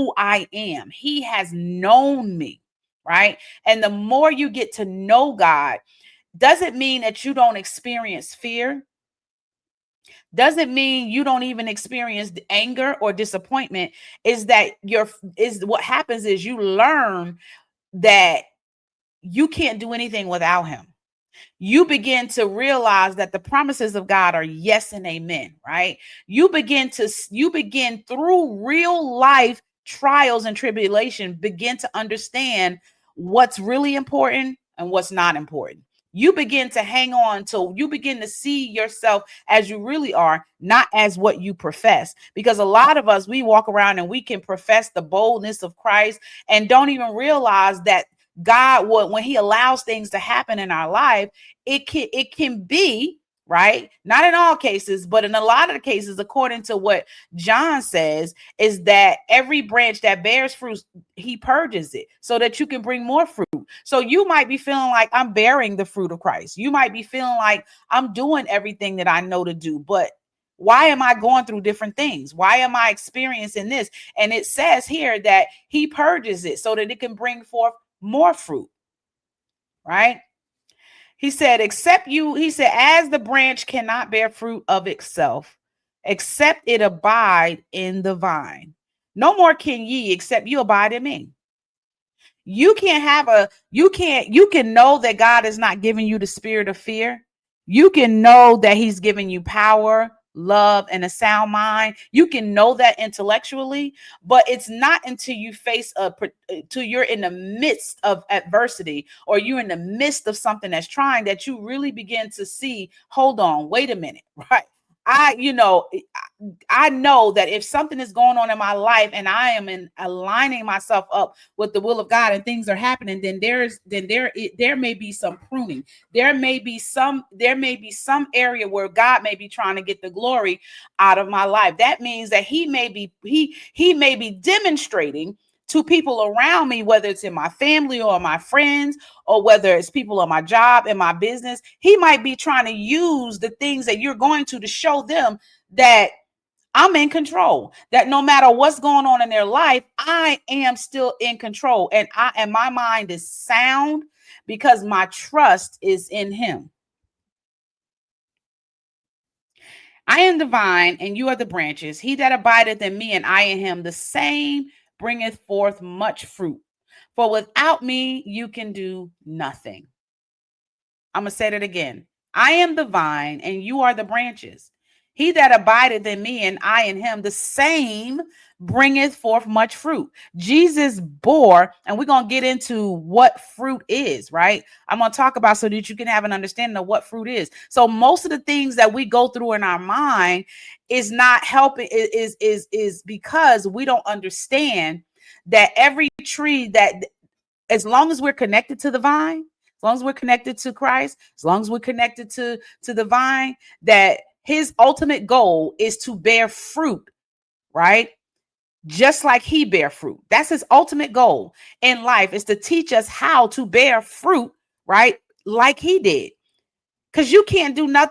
who I am. He has known me, right? And the more you get to know God, doesn't mean that you don't experience fear. Doesn't mean you don't even experience anger or disappointment. Is that is what happens is you learn that you can't do anything without him. You begin to realize that the promises of God are yes and amen, right? You begin through real life trials and tribulation, begin to understand what's really important and what's not important. You begin to hang on to, you begin to see yourself as you really are, not as what you profess. Because a lot of us, we walk around and we can profess the boldness of Christ and don't even realize that God will, when he allows things to happen in our life, it can be right, not in all cases, but in a lot of the cases, according to what John says, is that every branch that bears fruit, he purges it so that you can bring more fruit. So you might be feeling like, I'm bearing the fruit of Christ. You might be feeling like, I'm doing everything that I know to do, but why am I going through different things? Why am I experiencing this? And it says here that he purges it so that it can bring forth more fruit, right? He said, as the branch cannot bear fruit of itself, except it abide in the vine. No more can ye, except you abide in me. You can know that God is not giving you the spirit of fear. You can know that he's giving you power, love, and a sound mind. You can know that intellectually, but it's not until you till you're in the midst of adversity or you're in the midst of something that's trying that you really begin to see, hold on, wait a minute, right? I know that if something is going on in my life and I am in aligning myself up with the will of God and things are happening, then there may be some pruning. There may be some area where God may be trying to get the glory out of my life. That means that he may be demonstrating to people around me, whether it's in my family or my friends, or whether it's people on my job and my business. He might be trying to use the things that you're going to show them that I'm in control, that no matter what's going on in their life, I am still in control. And my mind is sound because my trust is in him. I am the vine, and you are the branches. He that abideth in me, and I in him, the same bringeth forth much fruit. For without me, you can do nothing. I'm going to say that again. I am the vine, and you are the branches. He that abideth in me, and I in him, the same bringeth forth much fruit. Jesus bore, and we're going to get into what fruit is, right? I'm going to talk about so that you can have an understanding of what fruit is. So most of the things that we go through in our mind is not helping, is because we don't understand that every tree that, as long as we're connected to the vine, as long as we're connected to Christ, as long as we're connected to the vine, that his ultimate goal is to bear fruit, right? Just like he bear fruit. That's his ultimate goal in life, is to teach us how to bear fruit, right? Like he did. Because you can't do nothing